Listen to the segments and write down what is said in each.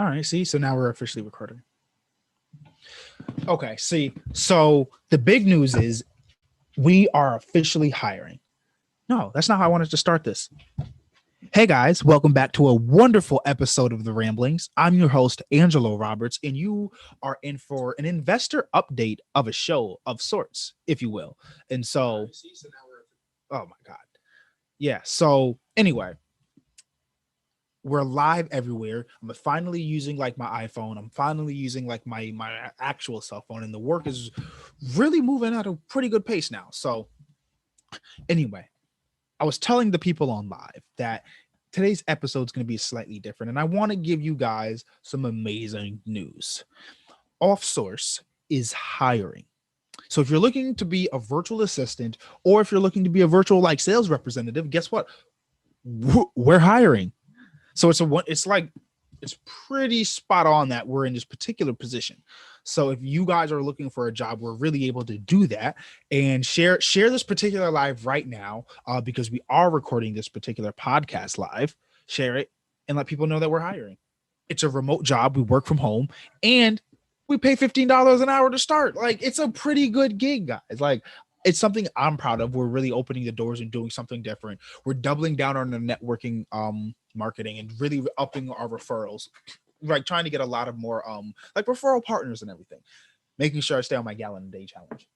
All right. See, so now we're officially recording. Okay. See, so the big news is we are officially hiring. No, that's not how I wanted to start this. Hey guys, welcome back to a wonderful episode of The Ramblings. I'm your host, Angelo Roberts, and you are in for an investor update of a show of sorts, if you will. And so, oh my God. Yeah. So, anyway, we're live everywhere. I'm finally using like my iPhone. I'm finally using like my actual cell phone, and the work is really moving at a pretty good pace now. So, anyway, I was telling the people on live that today's episode is going to be slightly different, and I want to give you guys some amazing news. Offsource is hiring. So if you're looking to be a virtual assistant, or if you're looking to be a virtual like sales representative, guess what? We're hiring. So it's pretty spot on that we're in this particular position. So if you guys are looking for a job, we're really able to do that and share this particular live right now because we are recording this particular podcast live. Share it and let people know that we're hiring. It's a remote job. We work from home and we pay $15 an hour to start. Like, it's a pretty good gig, guys. Like, it's something I'm proud of. We're really opening the doors and doing something different. We're doubling down on the networking marketing and really upping our referrals, like trying to get a lot of more like referral partners and everything, making sure I stay on my gallon a day challenge.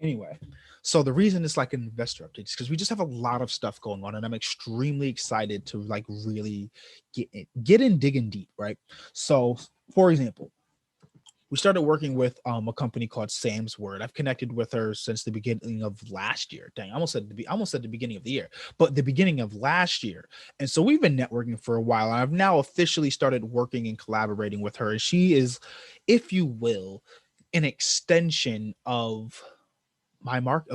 Anyway, so the reason it's like an investor update is because we just have a lot of stuff going on, and I'm extremely excited to like really get in digging deep, right? So, for example, we started working with a company called Sam's Word. I've connected with her since the beginning of last year. Dang, I almost said the beginning of the year, but the beginning of last year. And so we've been networking for a while. And I've now officially started working and collaborating with her. And she is, if you will, an extension of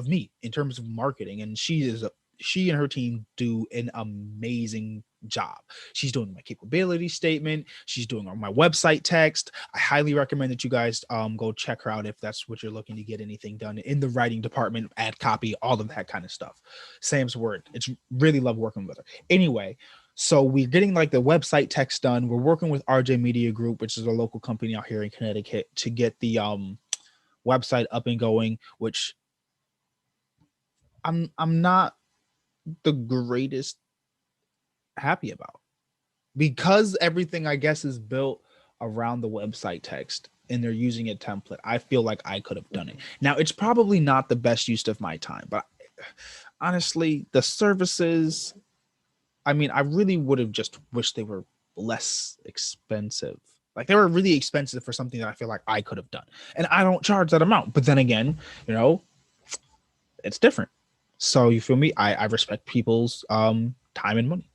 me in terms of marketing. And she and her team do an amazing job. She's doing my capability statement. She's doing my website text. I highly recommend that you guys go check her out if that's what you're looking to get anything done in the writing department, add copy, all of that kind of stuff. Sam's Word. It's really love working with her. Anyway, so we're getting like the website text done. We're working with RJ Media Group, which is a local company out here in Connecticut, to get the website up and going, which I'm not the greatest happy about, because everything I guess is built around the website text and they're using a template. I feel like I could have done it. Now, it's probably not the best use of my time, but honestly, the services, I mean, I really would have just wished they were less expensive. Like, they were really expensive for something that I feel like I could have done. And I don't charge that amount. But then again, it's different. So you feel me? I respect people's time and money.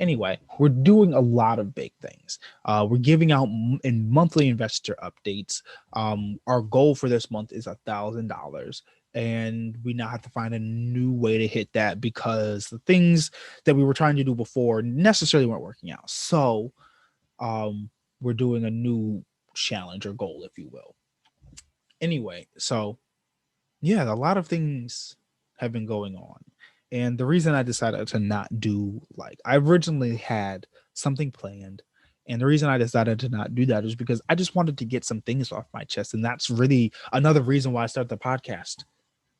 Anyway, we're doing a lot of big things. We're giving out in monthly investor updates. Our goal for this month is $1,000, and we now have to find a new way to hit that because the things that we were trying to do before necessarily weren't working out. So we're doing a new challenge or goal, if you will. Anyway, so yeah, a lot of things have been going on. And the reason I decided to not do, like, I originally had something planned. And the reason I decided to not do that is because I just wanted to get some things off my chest. And that's really another reason why I started the podcast,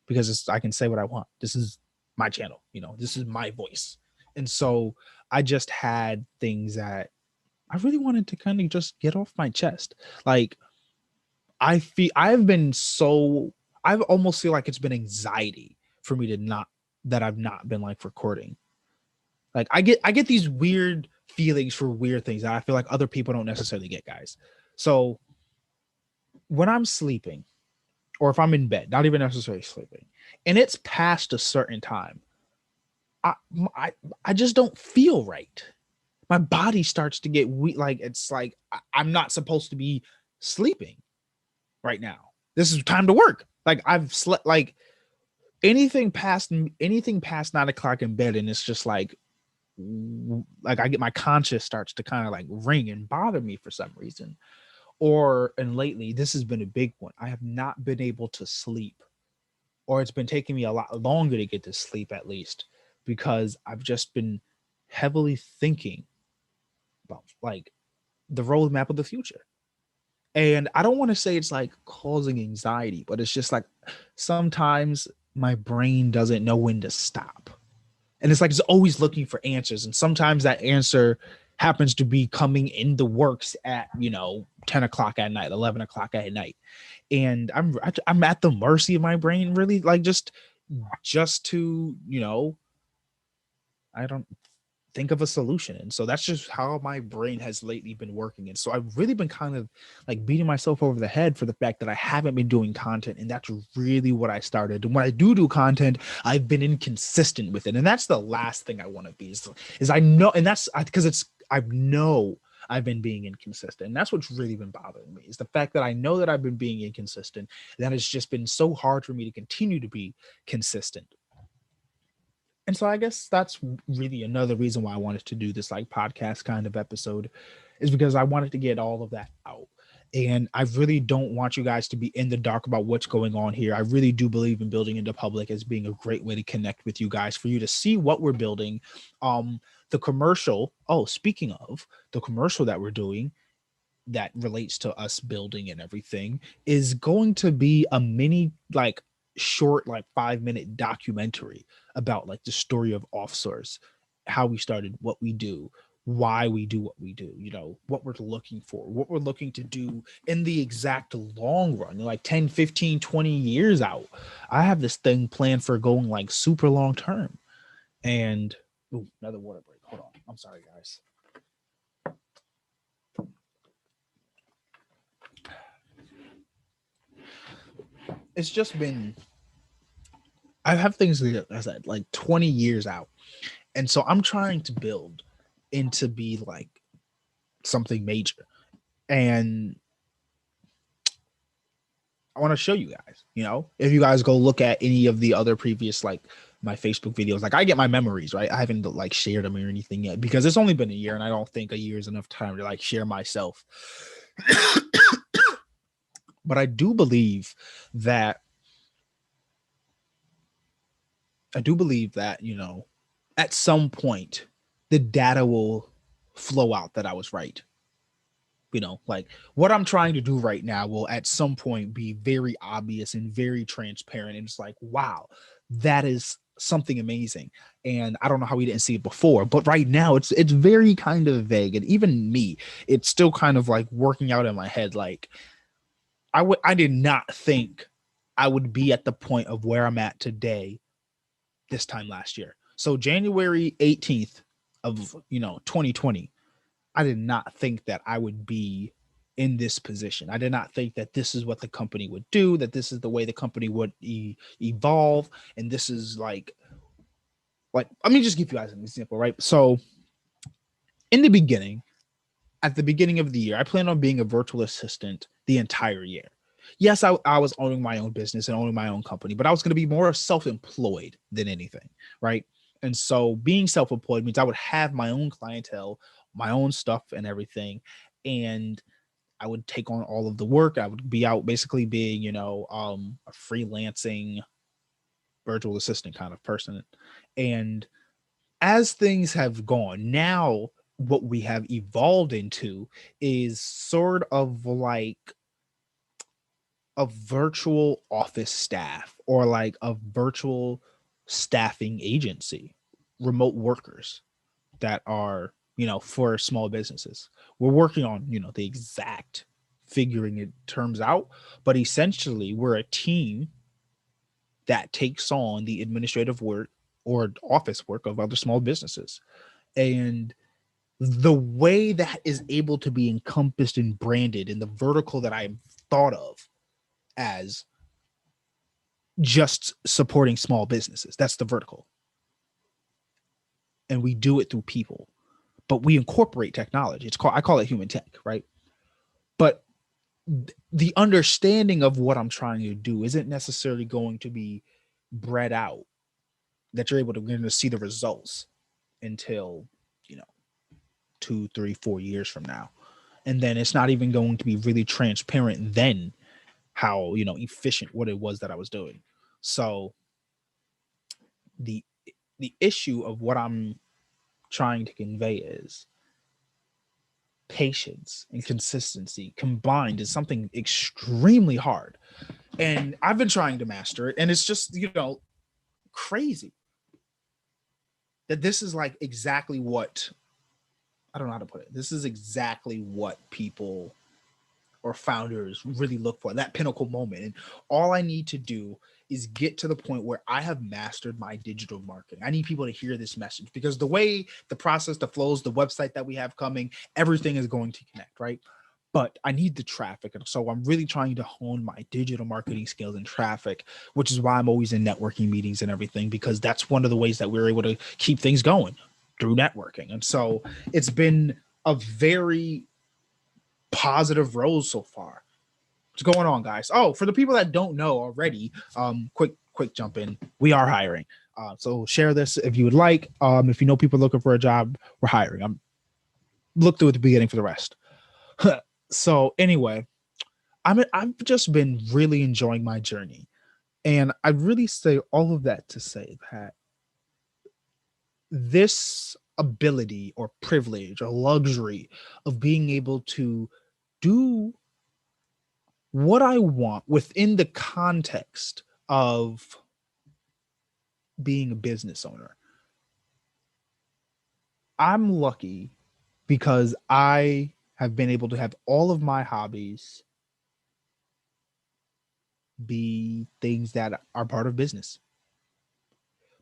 because I can say what I want. This is my channel, this is my voice. And so I just had things that I really wanted to kind of just get off my chest. Like, I've almost feel like it's been anxiety for me that I've not been like recording. Like, I get these weird feelings for weird things that I feel like other people don't necessarily get, guys. So when I'm sleeping, or if I'm in bed, not even necessarily sleeping, and it's past a certain time, I just don't feel right. My body starts to get weak. Like, it's like I'm not supposed to be sleeping right now. This is time to work. Like, I've slept like anything past 9 o'clock in bed, and it's just like I get, my conscience starts to kind of like ring and bother me for some reason. And lately, this has been a big one. I have not been able to sleep, or it's been taking me a lot longer to get to sleep, at least, because I've just been heavily thinking about like the roadmap of the future. And I don't want to say it's like causing anxiety, but it's just like sometimes my brain doesn't know when to stop. And it's like it's always looking for answers. And sometimes that answer happens to be coming in the works at, 10 o'clock at night, 11 o'clock at night. And I'm at the mercy of my brain, really, like just to, I don't think of a solution. And so that's just how my brain has lately been working. And so I've really been kind of like beating myself over the head for the fact that I haven't been doing content. And that's really what I started. And when I do content, I've been inconsistent with it. And that's the last thing I want to be is I know, and that's because I know I've been being inconsistent. And that's what's really been bothering me is the fact that I know that I've been being inconsistent. That it's just been so hard for me to continue to be consistent. And so I guess that's really another reason why I wanted to do this like podcast kind of episode is because I wanted to get all of that out. And I really don't want you guys to be in the dark about what's going on here. I really do believe in building into public as being a great way to connect with you guys, for you to see what we're building. The commercial, speaking of the commercial that we're doing, that relates to us building and everything, is going to be a mini like short like 5-minute documentary about like the story of offsource, how we started, what we do, why we do what we do, what we're looking for, what we're looking to do in the exact long run, like 10, 15, 20 years out. I have this thing planned for going like super long term. And another water break. Hold on, I'm sorry guys. It's just been, I have things that I said like 20 years out. And so I'm trying to build into be like something major. And I want to show you guys, if you guys go look at any of the other previous, like my Facebook videos, like I get my memories, right? I haven't like shared them or anything yet because it's only been a year and I don't think a year is enough time to like share myself. But I do believe that, at some point the data will flow out that I was right. Like what I'm trying to do right now will at some point be very obvious and very transparent. And it's like, wow, that is something amazing. And I don't know how we didn't see it before, but right now it's very kind of vague. And even me, it's still kind of like working out in my head. Like I did not think I would be at the point of where I'm at today this time last year. So January 18th of 2020, I did not think that I would be in this position. I did not think that this is what the company would do, that this is the way the company would evolve. And this is like, let me just give you guys an example, right? So in the beginning, at the beginning of the year, I planned on being a virtual assistant the entire year. Yes, I was owning my own business and owning my own company, but I was going to be more self-employed than anything, right? And so being self-employed means I would have my own clientele, my own stuff and everything. And I would take on all of the work. I would be out basically being, a freelancing virtual assistant kind of person. And as things have gone, now what we have evolved into is sort of like a virtual office staff or like a virtual staffing agency, remote workers that are, for small businesses. We're working on, the exact figuring it terms out, but essentially we're a team that takes on the administrative work or office work of other small businesses. And the way that is able to be encompassed and branded in the vertical that I thought of as just supporting small businesses, that's the vertical. And we do it through people, but we incorporate technology. I call it human tech, right? But the understanding of what I'm trying to do isn't necessarily going to be bred out that you're able to see the results until 2, 3, 4 years from now. And then it's not even going to be really transparent then how efficient what it was that I was doing. So the issue of what I'm trying to convey is patience and consistency combined is something extremely hard. And I've been trying to master it. And it's just, crazy that this is like exactly what I don't know how to put it. This is exactly what people or founders really look for, that pinnacle moment. And all I need to do is get to the point where I have mastered my digital marketing. I need people to hear this message because the way the process, the flows, the website that we have coming, everything is going to connect, right? But I need the traffic. And so I'm really trying to hone my digital marketing skills and traffic, which is why I'm always in networking meetings and everything, because that's one of the ways that we're able to keep things going through networking. And so it's been a very positive road so far. What's going on, guys? Oh, for the people that don't know already, quick jump in. We are hiring. So share this if you would like. If you know people looking for a job, we're hiring. Look through at the beginning for the rest. So anyway, I've just been really enjoying my journey, and I really say all of that to say that this ability or privilege or luxury of being able to do what I want within the context of being a business owner. I'm lucky because I have been able to have all of my hobbies be things that are part of business.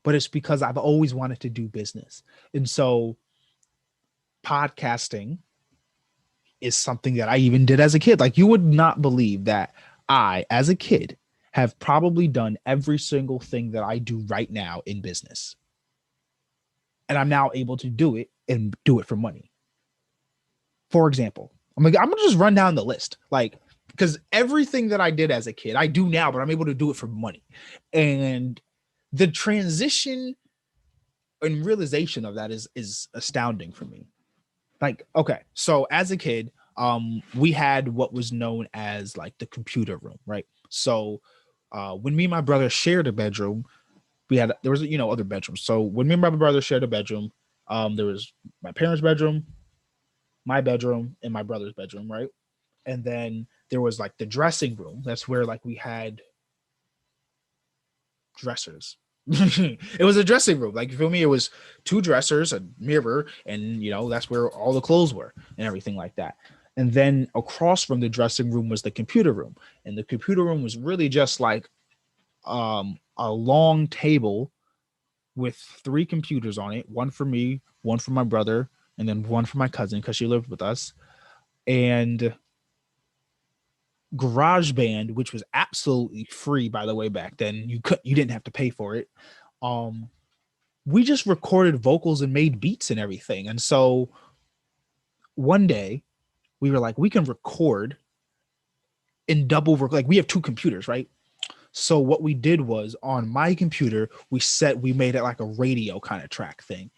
But it's because I've always wanted to do business. And so podcasting is something that I even did as a kid. Like you would not believe that I, as a kid, have probably done every single thing that I do right now in business. And I'm now able to do it and do it for money. For example, I'm gonna just run down the list, like because everything that I did as a kid, I do now, but I'm able to do it for money. And the transition and realization of that is astounding for me. Like, okay, so as a kid, we had what was known as like the computer room, right? So when me and my brother shared a bedroom, there was other bedrooms. So when me and my brother shared a bedroom, there was my parents' bedroom, my bedroom, and my brother's bedroom, right? And then there was like the dressing room. That's where like we had dressers. It was a dressing room. Like you feel me? It was two dressers, a mirror, and that's where all the clothes were and everything like that. And then across from the dressing room was the computer room. And the computer room was really just like a long table with three computers on it, one for me, one for my brother, and then one for my cousin because she lived with us. And GarageBand, which was absolutely free, by the way, back then. You didn't have to pay for it. We just recorded vocals and made beats and everything. And so one day we were like, we can record in like we have two computers, right? So what we did was on my computer, we made it like a radio kind of track thing.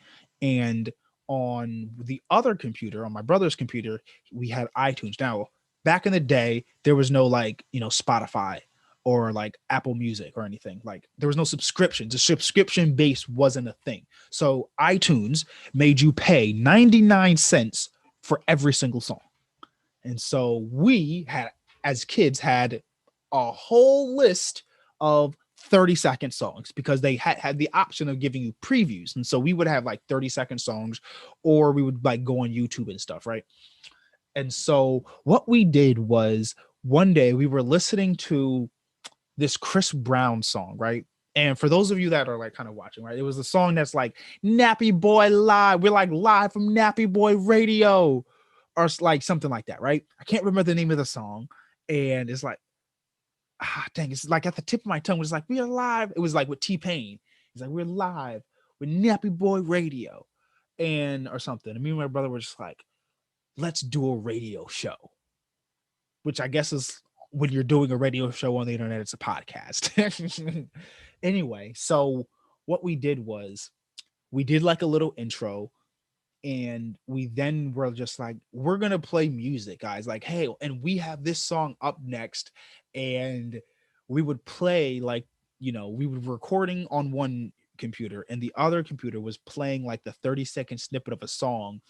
And on the other computer, on my brother's computer, we had iTunes. Now, back in the day, there was no like, Spotify or like Apple Music or anything. Like there was no subscriptions. The subscription base wasn't a thing. So iTunes made you pay 99 cents for every single song. And so we had, as kids, had a whole list of 30-second songs because they had the option of giving you previews. And so we would have like 30-second songs, or we would like go on YouTube and stuff, right? And so what we did was one day we were listening to this Chris Brown song, right? And for those of you that are like kind of watching, right, it was a song that's like Nappy Boy Live. We're like live from Nappy Boy Radio or like something like that, right? I can't remember the name of the song. And it's like, dang, it's like at the tip of my tongue. It was like, we are live. It was like with T-Pain. It's like, we're live with Nappy Boy Radio and or something. And me and my brother were just like, let's do a radio show, which I guess is when you're doing a radio show on the internet, it's a podcast. Anyway, so what we did was we did like a little intro, and we then were just like, we're gonna play music, guys, like, hey, and we have this song up next. And we would play like, we were recording on one computer and the other computer was playing like the 30-second snippet of a song.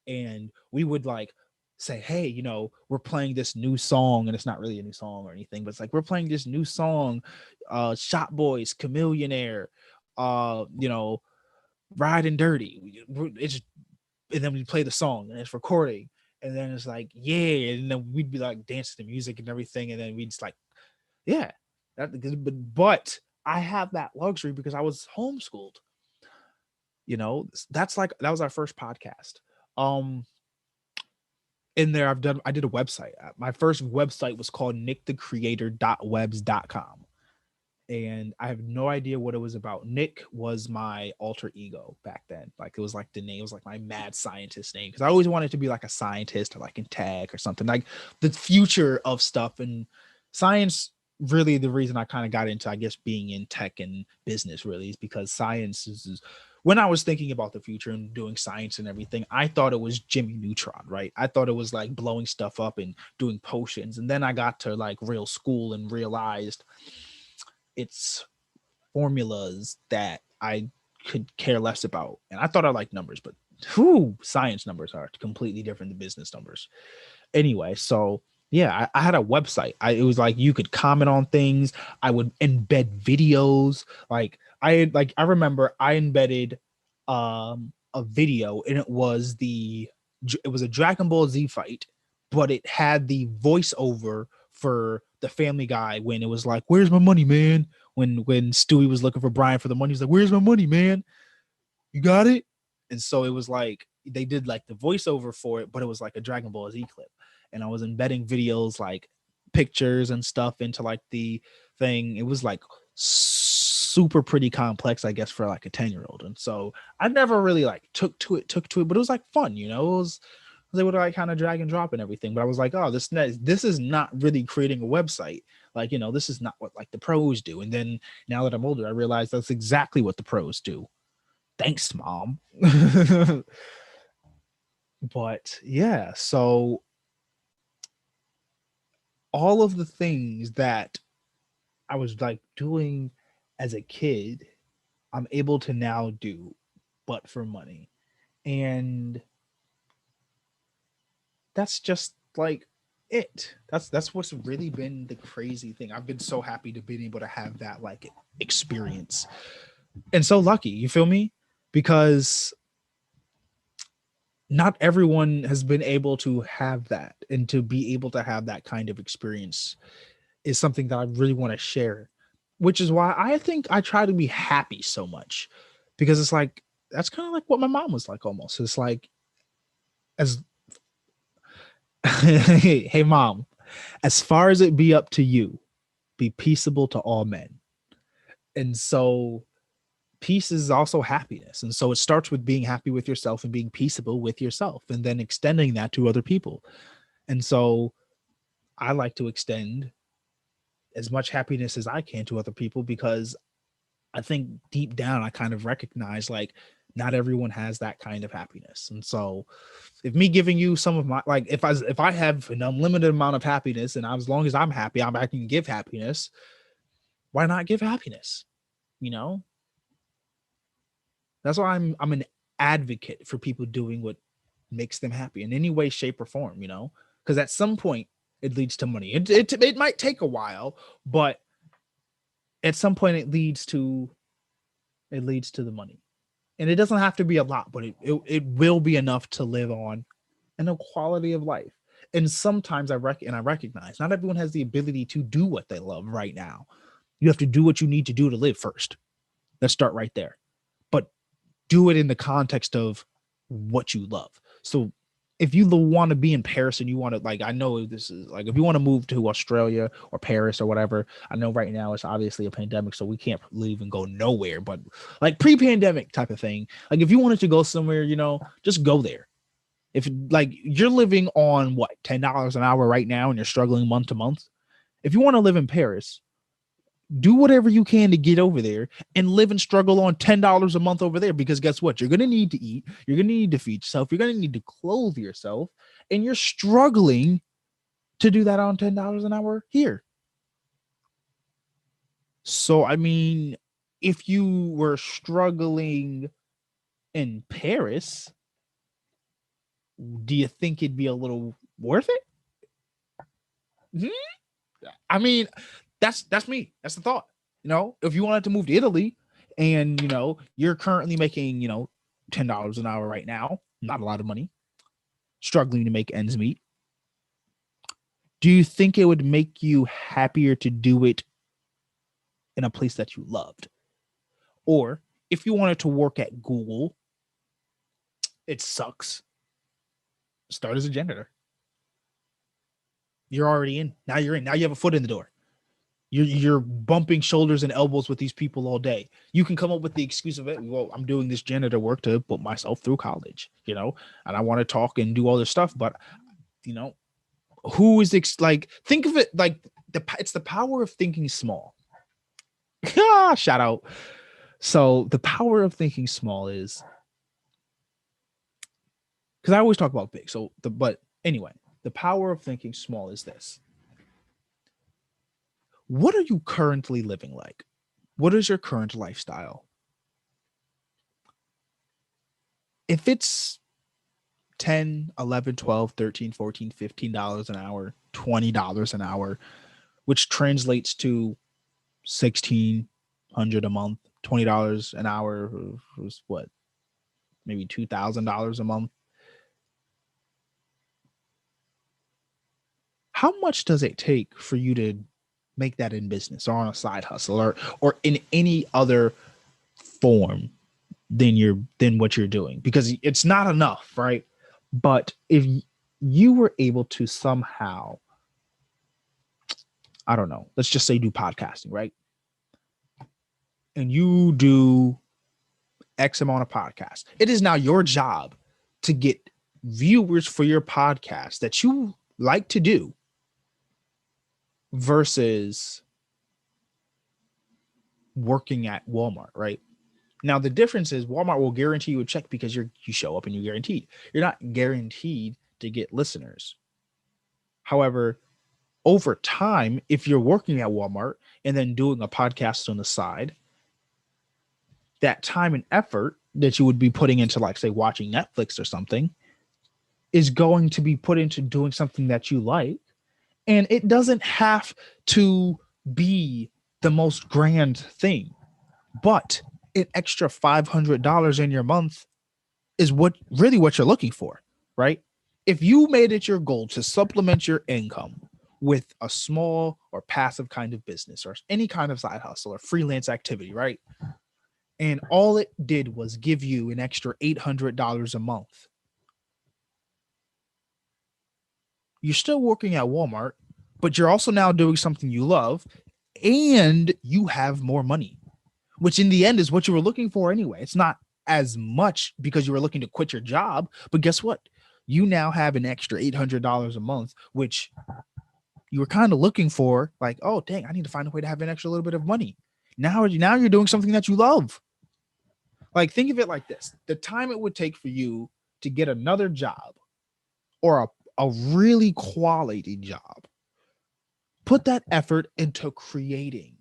And we would like say, hey, we're playing this new song, and it's not really a new song or anything, but it's like we're playing this new song, Shop Boys, Chameleonaire, Riding Dirty. It's and then we play the song and it's recording, and then it's like, yeah, and then we'd be like dancing to music and everything, and then we'd just like, yeah, but I have that luxury because I was homeschooled. That's like that was our first podcast. Um, in there, I did a website. My first website was called nickthecreator.webs.com. And I have no idea what it was about. Nick was my alter ego back then. Like it was like the name, it was like my mad scientist name, because I always wanted to be like a scientist or like in tech or something, like the future of stuff. And science, really the reason I kind of got into, I guess, being in tech and business really is because science is when I was thinking about the future and doing science and everything, I thought it was Jimmy Neutron, right? I thought it was like blowing stuff up and doing potions. And then I got to like real school and realized it's formulas that I could care less about. And I thought I liked numbers, but science numbers are completely different than business numbers. Anyway, so yeah, I had a website. It was like you could comment on things. I would embed videos. I remember I embedded a video, and it was a Dragon Ball Z fight, but it had the voiceover for the Family Guy when it was like, "Where's my money, man?" When Stewie was looking for Brian for the money, he's like, "Where's my money, man? You got it?" And so it was like they did like the voiceover for it, but it was like a Dragon Ball Z clip. And I was embedding videos like pictures and stuff into like the thing. It was like super pretty complex, I guess, for like a 10-year-old. And so I never really like took to it, but it was like fun, they would like kind of drag and drop and everything. But I was like, oh, this is not really creating a website. Like, this is not what like the pros do. And then now that I'm older, I realize that's exactly what the pros do. Thanks, mom. But yeah, so all of the things that I was like doing as a kid, I'm able to now do, but for money. And that's just like it. That's what's really been the crazy thing. I've been so happy to be able to have that like experience. And so lucky, you feel me? Because not everyone has been able to have that, and to be able to have that kind of experience is something that I really want to share, which is why I think I try to be happy so much, because it's like that's kind of like what my mom was like almost. It's like, as hey mom, as far as it be up to you, be peaceable to all men. And so peace is also happiness. And so it starts with being happy with yourself and being peaceable with yourself, and then extending that to other people. And so I like to extend as much happiness as I can to other people, because I think deep down I kind of recognize like not everyone has that kind of happiness. And so if me giving you some of my, like, if I have an unlimited amount of happiness, and as long as I'm happy, I can give happiness, why not give happiness? You know? That's why I'm an advocate for people doing what makes them happy in any way, shape, or form, Because at some point it leads to money. It might take a while, but at some point it leads to the money. And it doesn't have to be a lot, but it will be enough to live on, and a quality of life. And sometimes I recognize not everyone has the ability to do what they love right now. You have to do what you need to do to live first. Let's start right there. But do it in the context of what you love. So if you want to be in Paris and you want to, like, I know this is like, if you want to move to Australia or Paris or whatever, I know right now it's obviously a pandemic, so we can't leave and go nowhere, but like pre-pandemic type of thing, like if you wanted to go somewhere, just go there. If like you're living on what, $10 an hour right now and you're struggling month to month, if you want to live in Paris, do whatever you can to get over there and live and struggle on $10 a month over there, because guess what? You're going to need to eat. You're going to need to feed yourself. You're going to need to clothe yourself. And you're struggling to do that on $10 an hour here. So, I mean, if you were struggling in Paris, do you think it'd be a little Worth it? Mhm. I mean, that's me. That's the thought. If you wanted to move to Italy and you're currently making, $10 an hour right now, not a lot of money, struggling to make ends meet. Do you think it would make you happier to do it in a place that you loved? Or if you wanted to work at Google, it sucks. Start as a janitor. You're already in. Now you're in. Now you have a foot in the door. You're bumping shoulders and elbows with these people all day. You can come up with the excuse of it. Well, I'm doing this janitor work to put myself through college, and I want to talk and do all this stuff. But you know, who is like? Think of it like it's the power of thinking small. Shout out. So the power of thinking small is because I always talk about big. But anyway, the power of thinking small is this. What are you currently living like? What is your current lifestyle? If it's 10, 11, 12, 13, 14, $15 an hour, $20 an hour, which translates to 1,600 a month, $20 an hour was what? Maybe $2,000 a month. How much does it take for you to make that in business or on a side hustle or in any other form than what you're doing? Because it's not enough, right? But if you were able to somehow, I don't know, let's just say do podcasting, right? And you do X amount of podcasts. It is now your job to get viewers for your podcast that you like to do versus working at Walmart, right? Now the difference is Walmart will guarantee you a check because you show up and you're guaranteed. You're not guaranteed to get listeners. However, over time, if you're working at Walmart and then doing a podcast on the side, that time and effort that you would be putting into, like, say, watching Netflix or something is going to be put into doing something that you like. And it doesn't have to be the most grand thing, but an extra $500 in your month is what you're looking for, right? If you made it your goal to supplement your income with a small or passive kind of business or any kind of side hustle or freelance activity, right? And all it did was give you an extra $800 a month. You're still working at Walmart, but you're also now doing something you love and you have more money, which in the end is what you were looking for anyway. It's not as much because you were looking to quit your job, but guess what? You now have an extra $800 a month, which you were kind of looking for, like, oh, dang, I need to find a way to have an extra little bit of money. Now you're doing something that you love. Like, think of it like this. The time it would take for you to get another job or a really quality job, put that effort into creating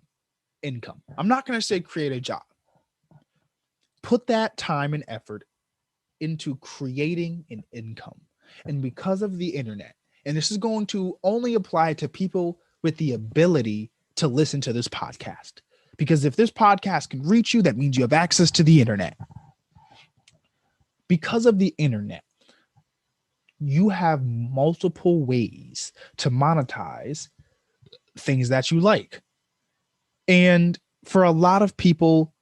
income. I'm not going to say create a job. Put that time and effort into creating an income. And because of the internet, and this is going to only apply to people with the ability to listen to this podcast, because if this podcast can reach you, that means you have access to the internet. Because of the internet, you have multiple ways to monetize things that you like. And for a lot of people,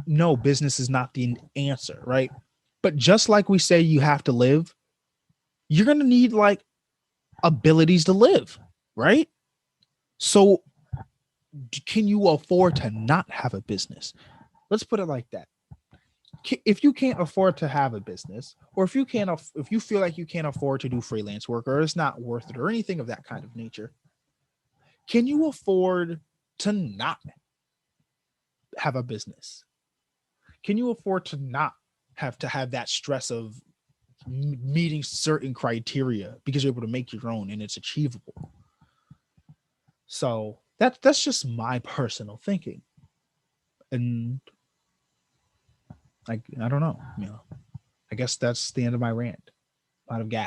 no, business is not the answer, right? But just like we say you have to live, you're going to need like abilities to live, right? So can you afford to not have a business? Let's put it like that. If you can't afford to have a business, or if you feel like you can't afford to do freelance work, or it's not worth it, or anything of that kind of nature, can you afford to not have a business? Can you afford to not have that stress of meeting certain criteria because you're able to make your own and it's achievable? So that's just my personal thinking. And I don't know. I guess that's the end of my rant. A lot of gas.